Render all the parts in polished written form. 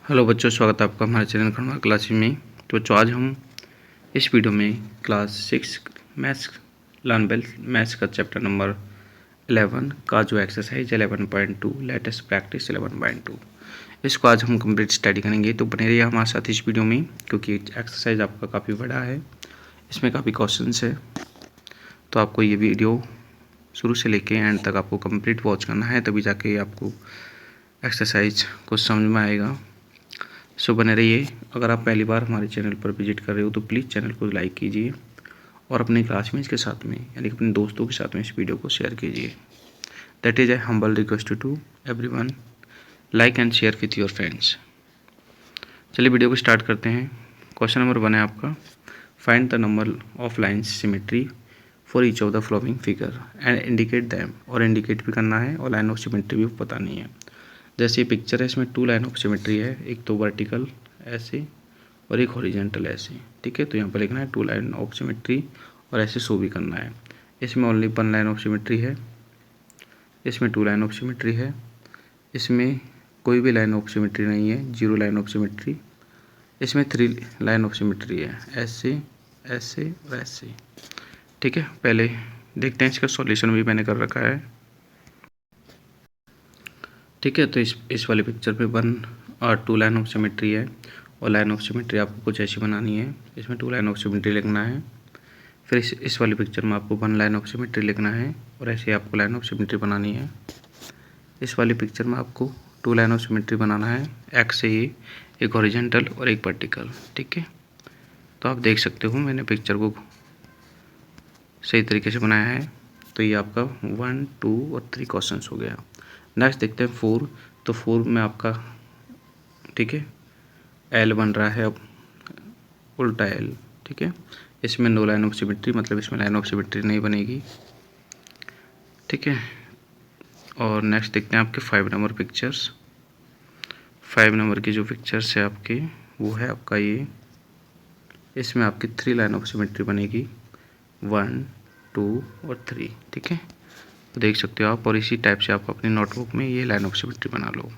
Hello बच्चों, स्वागत है आपका हमारे चैनल खंडवा क्लासेस में। तो बच्चों, आज हम इस वीडियो में class 6 maths learn well maths का चैप्टर नंबर 11 का जो एक्सरसाइज 11.2 लेटेस्ट प्रैक्टिस 11.2 इसको आज हम कंप्लीट स्टडी करेंगे। तो बने रहिए हमारे साथ इस वीडियो में, क्योंकि एक्सरसाइज आपका काफ़ी बड़ा है, इसमें काफ़ी क्वेश्चंस है। तो आपको ये वीडियो शुरू से लेके एंड तक आपको कंप्लीट वॉच करना है, तभी जाके आपको एक्सरसाइज कुछ समझ में आएगा। सो बने रहिए। अगर आप पहली बार हमारे चैनल पर विजिट कर रहे हो तो प्लीज़ चैनल को लाइक कीजिए और अपने क्लासमेट्स के साथ में यानी कि अपने दोस्तों के साथ में इस वीडियो को शेयर कीजिए। That is a humble request to everyone, like and share with your friends. चलिए वीडियो को स्टार्ट करते हैं। क्वेश्चन नंबर 1 है आपका, find the number of lines symmetry for each of the following figure and indicate them. और indicate भी करना है और लाइन ऑफ सिमेट्री भी पता नहीं है। जैसे ये पिक्चर है, इसमें 2 लाइन ऑफ सिमेट्री है, एक तो वर्टिकल ऐसे और एक हॉरिजेंटल ऐसे। ठीक है, तो यहाँ पर लिखना है 2 लाइन ऑफ सिमेट्री और ऐसे शो भी करना है। इसमें ओनली 1 लाइन ऑफ सिमेट्री है, इसमें 2 लाइन ऑफ सिमेट्री है, इसमें कोई भी लाइन ऑफ सिमेट्री नहीं है, 0 लाइन ऑफ सिमेट्री। इसमें 3 लाइन ऑफ सिमेट्री है, ऐसे ऐसे और ऐसे। ठीक है, पहले देखते हैं, इसका सॉल्यूशन भी मैंने कर रखा है। ठीक है, तो इस वाली पिक्चर पे 1 और 2 लाइन ऑफ सिमेट्री है और लाइन ऑफ सिमेट्री आपको कुछ ऐसी बनानी है। इसमें 2 लाइन ऑफ सिमेट्री लिखना है। फिर इस वाली पिक्चर में आपको 1 लाइन ऑफ सिमेट्री लिखना है और ऐसे आपको लाइन ऑफ सिमेट्री बनानी है। इस वाली पिक्चर में आपको 2 लाइन ऑफ सिमेट्री बनाना है, एक्स से ये, एक हॉरिजेंटल और एक वर्टिकल। ठीक है, तो आप देख सकते हो मैंने पिक्चर को सही तरीके से बनाया है। तो ये आपका 1, 2 और 3 क्वेश्चन हो गया। नेक्स्ट देखते हैं 4। तो 4 में आपका, ठीक है, एल बन रहा है, अब उल्टा एल। ठीक है, इसमें 2 लाइन ऑफ सिमेट्री, मतलब इसमें लाइन ऑफ सिमेट्री नहीं बनेगी। ठीक है, और नेक्स्ट देखते हैं आपके 5 नंबर पिक्चर्स। 5 नंबर की जो पिक्चर्स है आपके, वो है आपका ये, इसमें आपकी 3 लाइन ऑफ सिमेट्री बनेगी, 1, 2 और 3। ठीक है, तो देख सकते हो आप, और इसी टाइप से आप अपनी नोटबुक में ये लाइन ऑफ सिमेट्री बना लो।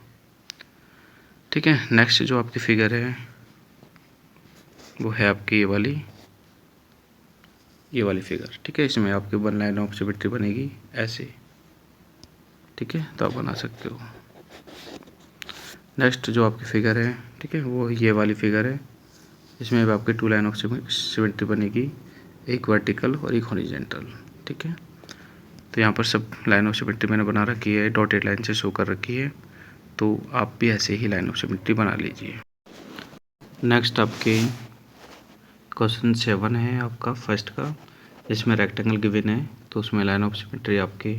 ठीक है, नेक्स्ट जो आपकी फिगर है वो है आपकी ये वाली फिगर। ठीक है, इसमें आपकी 1 लाइन ऑफ सिमेट्री बनेगी ऐसे। ठीक है, तो आप बना सकते हो। नेक्स्ट जो आपकी फिगर है, ठीक है, वो ये वाली फिगर है, इसमें भी आपकी 2 लाइन ऑफ सिमेट्री बनेगी, एक वर्टिकल और एक हॉरिजेंटल। ठीक है, तो यहाँ पर सब लाइन ऑफ सिमेट्री मैंने बना रखी है, डॉटेड लाइन से शो कर रखी है। तो आप भी ऐसे ही लाइन ऑफ सिमेट्री बना लीजिए। नेक्स्ट आपके क्वेश्चन 7 है आपका फर्स्ट का, इसमें रेक्टेंगल गिवन है, तो उसमें लाइन ऑफ सिमेट्री आपके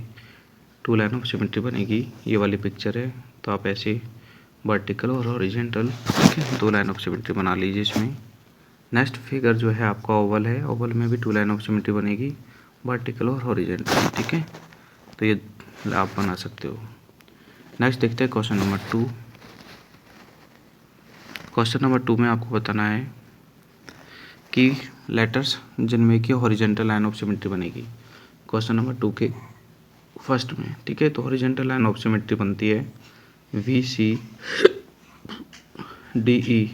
2 लाइन ऑफ सिमेट्री बनेगी। ये वाली पिक्चर है, तो आप ऐसे वर्टिकल और हॉरिजेंटल, ठीक है, 2 लाइन ऑफ सिमेट्री बना लीजिए इसमें। नेक्स्ट फिगर जो है आपका ओवल है, ओवल में भी 2 लाइन ऑफ सिमेट्री बनेगी, वर्टिकल और हॉरिजेंटल। ठीक है, तो ये आप बना सकते हो। नेक्स्ट देखते हैं क्वेश्चन नंबर 2। क्वेश्चन नंबर 2 में आपको बताना है कि लेटर्स जिनमें कि हॉरिजेंटल लाइन ऑफ सिमेट्री बनेगी। क्वेश्चन नंबर 2 के फर्स्ट में, ठीक है, तो हॉरिजेंटल लाइन ऑफ सिमेट्री बनती है VC DE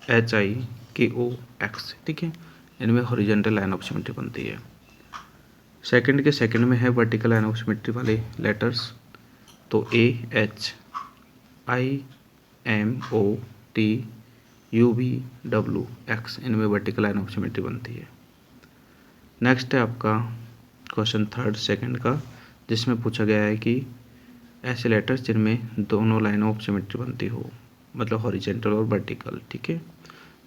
HI KO X। ठीक है, इनमें हॉरिजेंटल लाइन ऑफ सिमेट्री बनती है। सेकंड के सेकंड में है वर्टिकल लाइन ऑफ सिमेट्री वाले लेटर्स, तो AHIMOTUVWX, इनमें वर्टिकल लाइन ऑफ सिमेट्री बनती है। नेक्स्ट है आपका क्वेश्चन थर्ड सेकंड का, जिसमें पूछा गया है कि ऐसे लेटर्स जिनमें दोनों लाइन ऑफ सिमेट्री बनती हो, मतलब हॉरिजेंटल और वर्टिकल। ठीक है,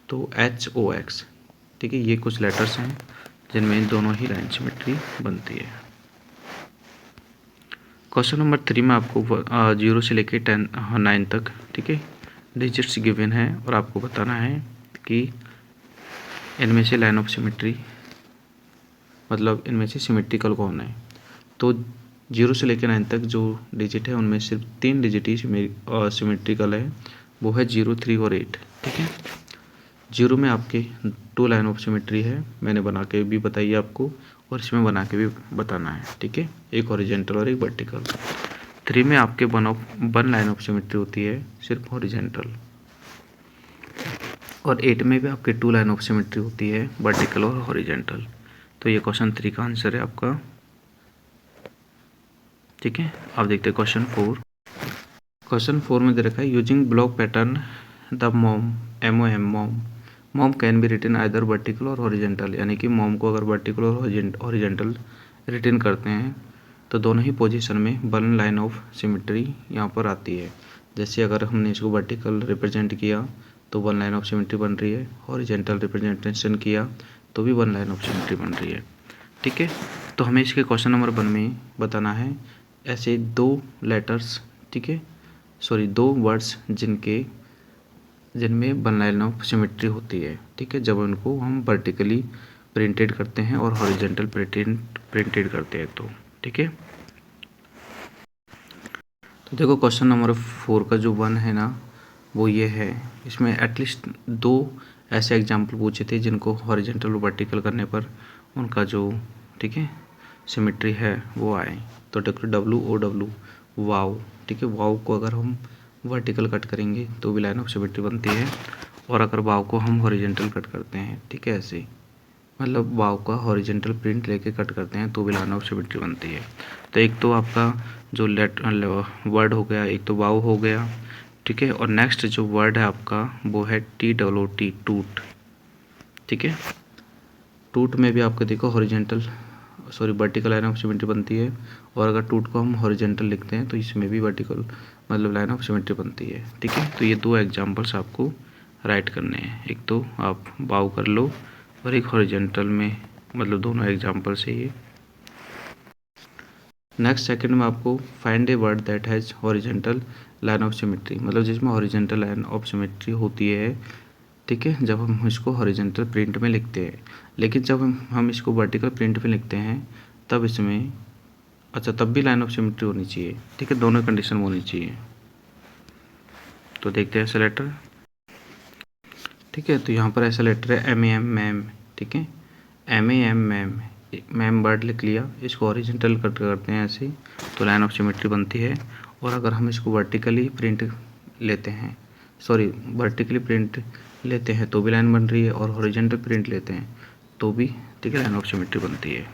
तो HOX। ठीक है, ये कुछ लेटर्स हैं जिनमें दोनों ही लाइन सिमेट्री बनती है। क्वेश्चन नंबर 3 में आपको 0 से लेकर 9 तक, ठीक है, डिजिट्स गिवन है और आपको बताना है कि इनमें से लाइन ऑफ सिमेट्री, मतलब इनमें से सिमेट्रिकल कौन है। तो 0 से लेकर 9 तक जो डिजिट है उनमें सिर्फ 3 डिजिट ही सिमेट्रिकल है, वो है 0, 3 और 8। ठीक है, 0 में आपके 2 लाइन ऑफ सिमेट्री है, मैंने बना के भी बताई आपको, और इसमें बना के भी बताना है। ठीक है, एक हॉरिजेंटल और एक वर्टिकल। 3 में आपके 1 लाइन ऑफ सिमेट्री होती है, सिर्फ हॉरिजेंटल। और 8 में भी आपके 2 लाइन ऑफ सिमेट्री होती है, वर्टिकल और हॉरिजेंटल। तो ये क्वेश्चन 3 का आंसर है आपका। ठीक है, आप देखते हैं क्वेश्चन 4। क्वेश्चन 4 में दे रखा है using block pattern the mom can be written either vertical और हॉरिजेंटल, यानी कि मॉम को अगर वर्टिकल और हॉरिजेंटल रिटन करते हैं तो दोनों ही पोजीशन में वन लाइन ऑफ सिमेट्री यहाँ पर आती है। जैसे अगर हमने इसको वर्टिकल रिप्रेजेंट किया तो वन लाइन ऑफ सिमेट्री बन रही है, हॉरिजेंटल रिप्रेजेंटेशन किया तो भी वन लाइन ऑफ सिमेट्री बन रही है। ठीक है, तो हमें इसके क्वेश्चन नंबर 1 में बताना है ऐसे 2 लेटर्स, ठीक है, सॉरी 2 वर्ड्स जिनमें वन लाइन ऑफ सिमेट्री होती है। ठीक है, जब उनको हम वर्टिकली प्रिंटेड करते हैं और हॉरिजेंटल प्रिंटेड करते हैं तो। ठीक है, तो देखो क्वेश्चन नंबर 4 का जो 1 है ना वो ये है, इसमें एटलीस्ट 2 ऐसे एग्जाम्पल पूछे थे जिनको हॉरिजेंटल और वर्टिकल करने पर उनका जो, ठीक है, सिमेट्री है वो आए। तो देखो WOW वाव, ठीक है, वाव को अगर हम वर्टिकल कट करेंगे तो भी लाइन ऑफ सिमेट्री बनती है, और अगर वाव को हम हॉरिजेंटल कट करते हैं, ठीक है, ऐसे मतलब वाव का हॉरिजेंटल प्रिंट लेके कट करते हैं तो भी लाइन ऑफ सिमेट्री बनती है। तो एक तो आपका जो वर्ड हो गया, एक तो वाव हो गया, ठीक है, और नेक्स्ट जो वर्ड है आपका वो है TOOT, टूट। ठीक है, टूट में भी आपका देखो horizontal sorry vertical line of symmetry बनती है, और अगर टूट को हम हॉरिजेंटल लिखते हैं तो इसमें भी वर्टिकल मतलब लाइन ऑफ सिमेट्री बनती है। ठीक है, तो ये 2 एग्जांपल्स आपको राइट करने हैं, एक तो आप वाव कर लो और एक हॉरिजेंटल में, मतलब दोनों एग्जांपल से ये। नेक्स्ट सेकंड में आपको find a word that has horizontal line of symmetry, मतलब जिसमें हॉरिजेंटल लाइन ऑफ सिमेट्री होती है। ठीक है, जब हम इसको हॉरिजेंटल प्रिंट में लिखते हैं, लेकिन जब हम इसको वर्टिकल प्रिंट में लिखते हैं तब इसमें, अच्छा, तब भी लाइन ऑफ सिमेट्री होनी चाहिए। ठीक है, दोनों कंडीशन होनी चाहिए। तो देखते हैं ऐसा लेटर। ठीक है, तो यहाँ पर ऐसा लेटर है MAM मैम। ठीक है, MAM मैम वर्ड लिख लिया, इसको हॉरिजेंटल कट करते हैं ऐसे तो लाइन ऑफ सिमेट्री बनती है, और अगर हम इसको वर्टिकली प्रिंट लेते हैं, सॉरी वर्टिकली प्रिंट लेते हैं तो भी लाइन बन रही है, और हॉरिजेंटल प्रिंट लेते हैं तो भी, ठीक है, लाइन ऑफ सिमेट्री बनती है।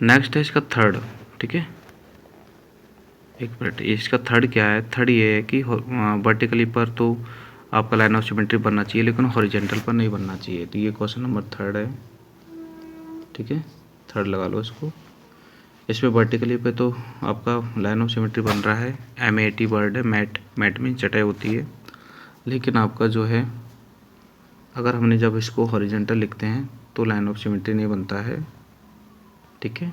नेक्स्ट है इसका थर्ड। ठीक है, एक मिनट, इसका थर्ड क्या है? थर्ड ये है कि वर्टिकली पर तो आपका लाइन ऑफ सिमेट्री बनना चाहिए लेकिन हॉरिजेंटल पर नहीं बनना चाहिए। तो ये क्वेश्चन नंबर 3 है। ठीक है, थर्ड लगा लो इसको। इसमें वर्टिकली पे तो आपका लाइन ऑफ सिमेट्री बन रहा है, MAT वर्ड है, मैट में चटाई होती है, लेकिन आपका जो है अगर हमने जब इसको हॉरिजेंटल लिखते हैं तो लाइन ऑफ सिमेट्री नहीं बनता है। ठीक है,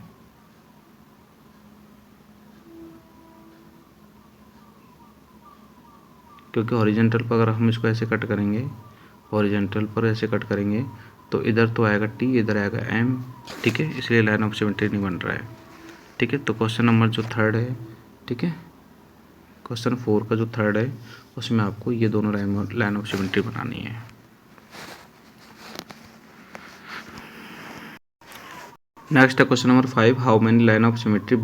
क्योंकि हॉरिजेंटल पर अगर हम इसको ऐसे कट करेंगे, हॉरिजेंटल पर ऐसे कट करेंगे तो इधर तो आएगा T, इधर आएगा M। ठीक है, इसलिए लाइन ऑफ सिमेट्री नहीं बन रहा है। ठीक है, तो क्वेश्चन नंबर जो 3 है, ठीक है, क्वेश्चन 4 का जो 3 है उसमें आपको ये दोनों लाइन ऑफ सिमेट्री बनानी है। नेक्स्ट है question number 5, how many line of symmetry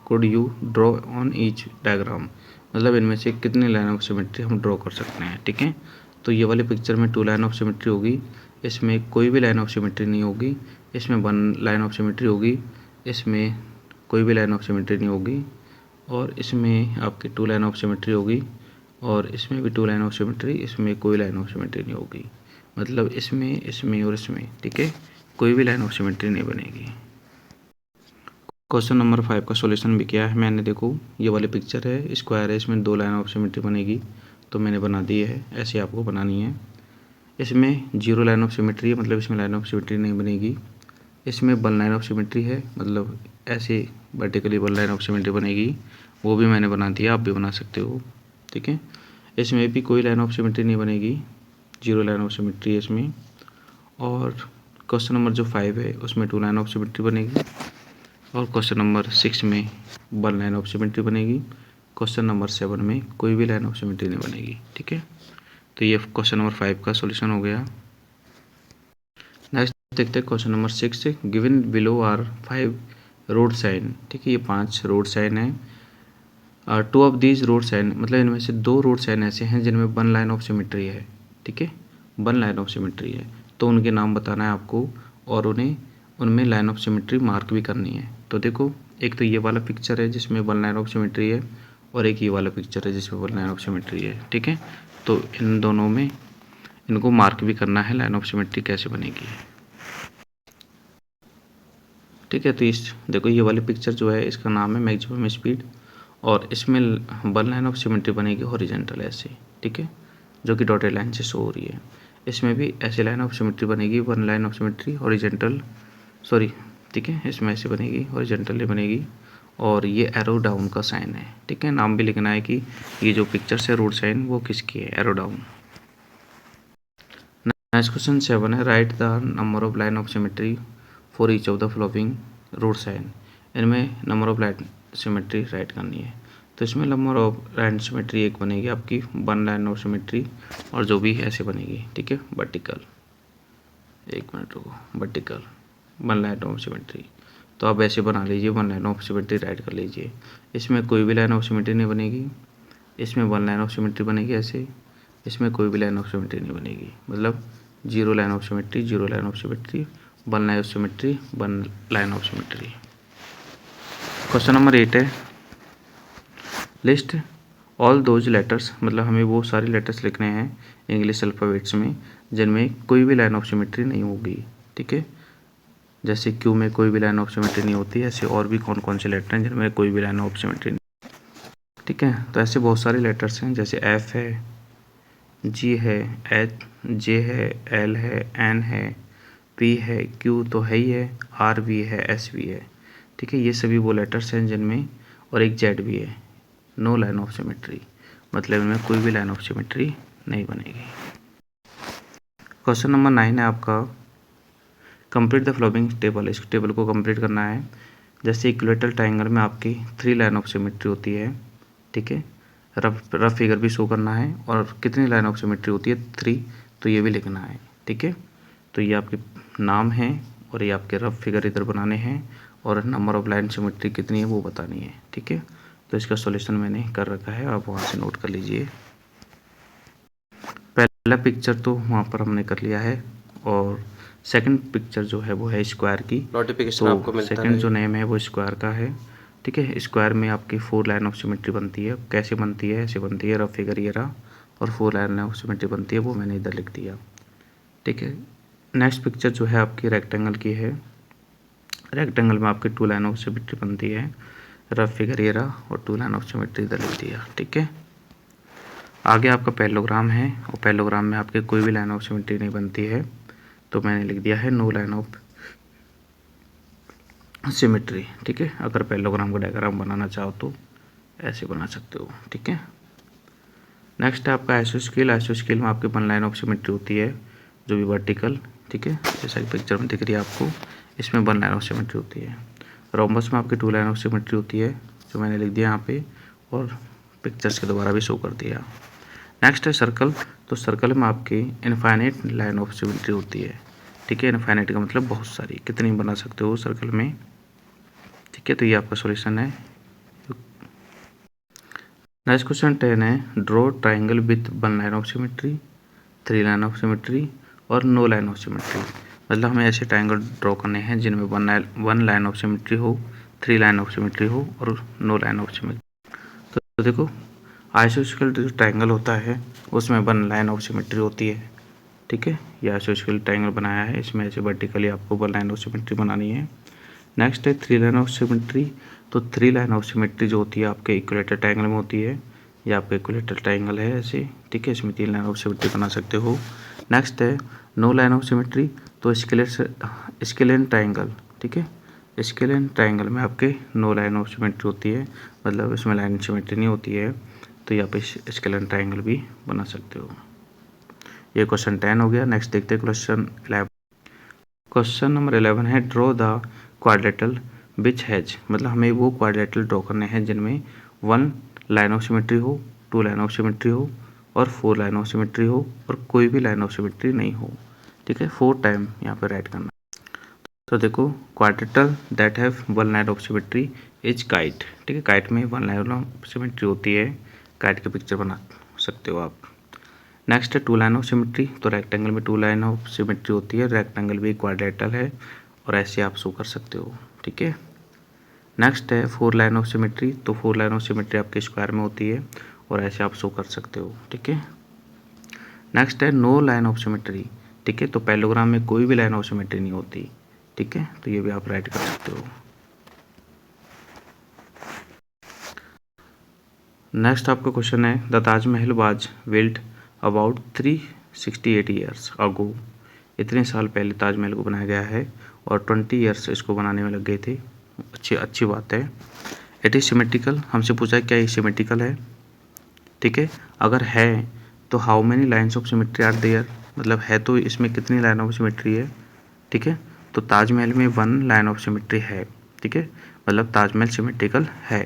could you draw on each diagram, मतलब इनमें से कितने लाइन ऑफ सिमेट्री हम ड्रॉ कर सकते हैं। ठीक है, तो ये वाली पिक्चर में 2 लाइन ऑफ सिमेट्री होगी, इसमें कोई भी लाइन ऑफ सिमेट्री नहीं होगी, इसमें 1 लाइन ऑफ सिमेट्री होगी, इसमें कोई भी लाइन ऑफ सिमेट्री नहीं होगी, और इसमें आपकी 2 लाइन ऑफ सिमेट्री होगी, और इसमें भी 2 लाइन ऑफ सिमेट्री, इसमें कोई लाइन ऑफ सिमेट्री नहीं होगी, मतलब इसमें और इसमें। ठीक है, कोई भी लाइन ऑफ सिमेट्री नहीं बनेगी। क्वेश्चन नंबर 5 का सॉल्यूशन भी किया है मैंने। देखो ये वाली पिक्चर है, स्क्वायर है, इसमें 2 लाइन ऑफ सिमेट्री बनेगी तो मैंने बना दी है, ऐसे आपको बनानी है। इसमें 0 लाइन ऑफ सिमेट्री है, मतलब इसमें लाइन ऑफ सिमेट्री नहीं बनेगी। इसमें 1 लाइन ऑफ सिमेट्री है, मतलब ऐसे वर्टिकली 1 लाइन ऑफ सिमेट्री बनेगी, वो भी मैंने बना दिया, आप भी बना सकते हो। ठीक है, इसमें भी कोई लाइन ऑफ सिमेट्री नहीं बनेगी, 0 लाइन ऑफ सिमेट्री है इसमें। और क्वेश्चन नंबर जो 5 है उसमें 2 लाइन ऑफ सिमेट्री बनेगी, और क्वेश्चन नंबर 6 में 1 लाइन ऑफ सिमेट्री बनेगी, क्वेश्चन नंबर 7 में कोई भी लाइन ऑफ सिमेट्री नहीं बनेगी। ठीक है, तो ये क्वेश्चन नंबर 5 का सॉल्यूशन हो गया। नेक्स्ट देखते हैं question number 6, given below are 5 road sign, ठीक है, ये 5 रोड साइन है। 2 ऑफ दीज रोड साइन, मतलब इनमें से 2 रोड साइन ऐसे हैं जिनमें 1 लाइन ऑफ सिमेट्री है, ठीक है, 1 लाइन ऑफ सिमेट्री है, तो उनके नाम बताना है आपको और उन्हें उनमें लाइन ऑफ सिमेट्री मार्क भी करनी है। तो देखो, एक तो ये वाला पिक्चर है जिसमें 1 लाइन ऑफ सिमेट्री है और एक ये वाला पिक्चर है जिसमें 1 लाइन ऑफ सिमेट्री है, ठीक है। तो इन दोनों में इनको मार्क भी करना है लाइन ऑफ सिमेट्री कैसे बनेगी, ठीक है। तो इस देखो, ये वाली पिक्चर जो है इसका नाम है मैक्सिमम स्पीड और इसमें 1 लाइन ऑफ सिमेट्री बनेगी हॉरिजेंटल ऐसे, ठीक है, जो कि डॉटेड लाइन से शो हो रही है। इसमें भी ऐसे लाइन ऑफ सिमेट्री बनेगी, 1 line of symmetry horizontal, sorry, ठीक है, इसमें ऐसे बनेगी हॉरिजेंटली बनेगी और ये एरो डाउन का साइन है, ठीक है। नाम भी लिखना है कि ये जो पिक्चर है रोड साइन वो किसकी है, एरो डाउन। नेक्स्ट क्वेश्चन 7 है, write the number of line of symmetry for each of the following road sign. इनमें number of line symmetry write करनी है। तो इसमें नंबर ऑफ लाइन सिमेट्री एक बनेगी आपकी 1 लाइन ऑफ सिमेट्री और जो भी ऐसे बनेगी, ठीक है, वर्टिकल, एक मिनट रुको, वर्टिकल 1 लाइन ऑफ सिमेट्री। तो आप ऐसे बना लीजिए, 1 लाइन ऑफ सिमेट्री राइट कर लीजिए। इसमें कोई भी लाइन ऑफ सिमेट्री नहीं बनेगी, इसमें 1 लाइन ऑफ सिमेट्री बनेगी ऐसे, इसमें कोई भी लाइन ऑफ सिमेट्री नहीं बनेगी, मतलब 0 line of symmetry, 0 line of symmetry, 1 line of symmetry, 1 line of symmetry. Question number 8 है, लिस्ट ऑल दोज लेटर्स, मतलब हमें वो सारे लेटर्स लिखने हैं इंग्लिश अल्फ़ाबेट्स में जिनमें कोई भी लाइन ऑफ सिमेट्री नहीं होगी, ठीक है। जैसे क्यू में कोई भी लाइन ऑफ सिमेट्री नहीं होती है, ऐसे और भी कौन कौन से लेटर हैं जिनमें कोई भी लाइन ऑफ सिमेट्री नहीं, ठीक है। तो ऐसे बहुत सारे लेटर्स हैं, जैसे एफ है, जी है, एच, जे है, एल है, एन है, पी है, क्यू तो है ही है, आर भी है, एस भी है, ठीक है। ये सभी वो लेटर्स हैं जिनमें, और एक जेड भी है, नो लाइन ऑफ सिमेट्री, मतलब इनमें कोई भी लाइन ऑफ सिमेट्री नहीं बनेगी। क्वेश्चन नंबर 9 है आपका, कंप्लीट द फ्लोइंग टेबल। इस टेबल को कंप्लीट करना है। जैसे इक्वेटोरियल ट्रायंगल में आपकी 3 लाइन ऑफ सिमेट्री होती है, ठीक है, रफ फिगर भी शो करना है और कितनी लाइन ऑफ सिमेट्री होती है 3, तो ये भी लिखना है, ठीक है। तो ये आपके नाम है और ये आपके रफ फिगर इधर बनाने हैं और नंबर ऑफ लाइन सिमेट्री कितनी है वो बतानी है, ठीक है। तो इसका सॉल्यूशन मैंने कर रखा है, आप वहाँ से नोट कर लीजिए। पहला पिक्चर तो वहाँ पर हमने कर लिया है और सेकंड पिक्चर जो है वो है स्क्वायर की, नोटिफिकेशन तो आपको मिलता सेकंड जो नेम है वो स्क्वायर का है, ठीक है। स्क्वायर में आपकी 4 लाइन ऑफ सिमेट्री बनती है, कैसे बनती है, ऐसे बनती है, रफ फिगर ये रहा, और 4 लाइन ऑफ सिमेट्री बनती है, वो मैंने इधर लिख दिया, ठीक है। नेक्स्ट पिक्चर जो है आपकी रेक्टेंगल की है, रेक्टेंगल में आपकी 2 लाइन ऑफ सिमेट्री बनती है, रफ फिगर ये रहा और 2 लाइन ऑफ सिमेट्री इधर लिख दिया, ठीक है। आगे आपका पैरेललोग्राम है और पैरेललोग्राम में आपके कोई भी लाइन ऑफ सिमेट्री नहीं बनती है, तो मैंने लिख दिया है नो लाइन ऑफ सिमेट्री, ठीक है। अगर पैरेललोग्राम का डायग्राम बनाना चाहो तो ऐसे बना सकते हो, ठीक है। नेक्स्ट है आपका आइसोस्केल। आइसोस्केल में आपके 1 लाइन ऑफ सिमेट्री होती है जो भी वर्टिकल, ठीक है, जैसा कि पिक्चर में दिख रही है आपको, इसमें 1 लाइन ऑफ सिमेट्री होती है। रोम्बस में आपकी 2 लाइन ऑफ सिमेट्री होती है, जो मैंने लिख दिया यहाँ पे और पिक्चर्स के दोबारा भी शो कर दिया। नेक्स्ट है सर्कल। तो सर्कल में आपकी इनफाइनाइट लाइन ऑफ सिमेट्री होती है, ठीक है। इनफाइनाइट का मतलब बहुत सारी, कितनी बना सकते हो सर्कल में, ठीक है। तो ये आपका सॉल्यूशन है। नेक्स्ट क्वेश्चन 10 है, draw triangle with 1 line of symmetry, 3 line of symmetry और नो लाइन ऑफ सिमेट्री। मतलब हमें ऐसे ट्राइंगल ड्रॉ करने हैं जिनमें 1 लाइन ऑफ सिमेट्री हो, 3 लाइन ऑफ सिमेट्री हो और नो लाइन ऑफ सिमेट्री। तो देखो, आइसोस्केल जो ट्राइंगल होता है उसमें 1 लाइन ऑफ सिमेट्री होती है, ठीक है। ये आइसोस्केल ट्राइंगल बनाया है, इसमें ऐसे वर्टिकली आपको 1 लाइन ऑफ सिमेट्री बनानी है। नेक्स्ट है 3 लाइन ऑफ सिमेट्री। तो 3 लाइन ऑफ सिमेट्री जो होती है आपके इक्वेलेटर ट्रायंगल में होती है, ये आपका इक्वेलेटर ट्रायंगल है ऐसे, ठीक है, इसमें 3 लाइन ऑफ सिमेट्री बना सकते हो। नेक्स्ट है नो लाइन ऑफ सिमेट्री। तो स्केलेन ट्रायंगल, ठीक है, स्केलेन ट्रायंगल में आपके नो लाइन ऑफ सिमेट्री होती है, मतलब इसमें लाइन सिमेट्री नहीं होती है, तो यहाँ पे स्केलेन ट्रायंगल भी बना सकते हो। ये क्वेश्चन 10 हो गया। नेक्स्ट देखते हैं क्वेश्चन 11। क्वेश्चन नंबर 11 है, draw the quadrilateral which has, मतलब हमें वो क्वाड्रेटल ड्रॉ करने हैं जिनमें 1 लाइन ऑफ सिमेट्री हो, 2 लाइन ऑफ सिमेट्री हो और 4 लाइन ऑफ सिमेट्री हो और कोई भी लाइन ऑफ सिमेट्री नहीं हो, ठीक है। 4 टाइम यहाँ पे राइट करना। तो देखो quadrilateral that have one line of symmetry is kite. ठीक है, काइट में वन लाइन ऑफ सिमेट्री होती है, काइट की पिक्चर बना सकते हो आप। नेक्स्ट है टू लाइन ऑफ सिमेट्री। तो रेक्टेंगल में टू लाइन ऑफ सिमेट्री होती है, रेक्टेंगल भी क्वाड्रेटल है और ऐसे आप शो कर सकते हो। ठीक है, नेक्स्ट है फोर लाइन ऑफ सिमेट्री। तो फोर लाइन ऑफ सिमेट्री आपके स्क्वायर में होती है और ऐसे आप शो कर सकते हो। ठीक है, नेक्स्ट है नो लाइन ऑफ सिमेट्री। ठीक है, तो पैरेललोग्राम में कोई भी लाइन ऑफ सिमेट्री नहीं होती। ठीक है, तो ये भी आप राइट कर सकते हो। नेक्स्ट आपका क्वेश्चन है the Taj Mahal was built about 368 years ago. इतने साल पहले ताजमहल को बनाया गया है और 20 ईयर्स इसको बनाने में लग गए थे। अच्छी बात है। इट इज सिमेट्रिकल, हमसे पूछा है क्या ये सिमेट्रिकल है। ठीक है, अगर है तो how many lines of symmetry are there, मतलब है तो इसमें कितनी लाइन ऑफ सिमेट्री है। ठीक है, तो ताजमहल में वन लाइन ऑफ सिमेट्री है। ठीक है, मतलब ताजमहल सिमेट्रिकल है।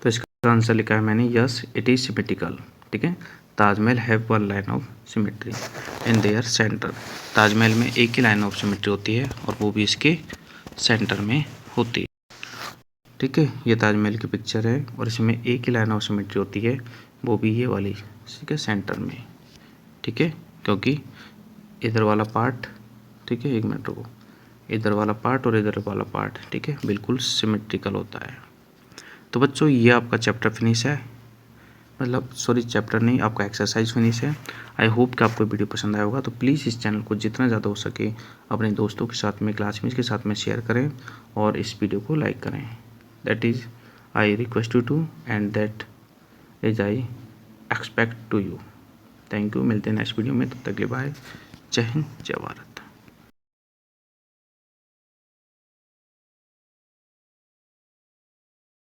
तो इसका आंसर लिखा है मैंने यस इट इज सिमेट्रिकल। ठीक है, Taj Mahal have one line of symmetry in their centre. Taj Mahal में एक ही लाइन ऑफ सिमेट्री होती है और वो भी इसके सेंटर में होती है। ठीक है, ये ताजमहल की पिक्चर है और इसमें एक ही लाइन ऑफ सिमेट्री होती है, वो भी ये वाली, ठीक है, सेंटर में। ठीक है, क्योंकि इधर वाला पार्ट, ठीक है, एक मिनट रुको, इधर वाला पार्ट और इधर वाला पार्ट, ठीक है, बिल्कुल सिमेट्रिकल होता है। तो बच्चों ये आपका चैप्टर फिनिश है, मतलब सॉरी चैप्टर नहीं, आपका एक्सरसाइज फिनिश है। आई होप कि आपको वीडियो पसंद आया होगा। तो प्लीज़ इस चैनल को जितना ज़्यादा हो सके अपने दोस्तों के साथ में, क्लासमेट्स के साथ में शेयर करें और इस वीडियो को लाइक करें। That is I request you to and that is I expect to you. Thank you, मिलते हैं नेक्स्ट वीडियो में, तब तक के लिए बाय। जय हिंद, जय भारत।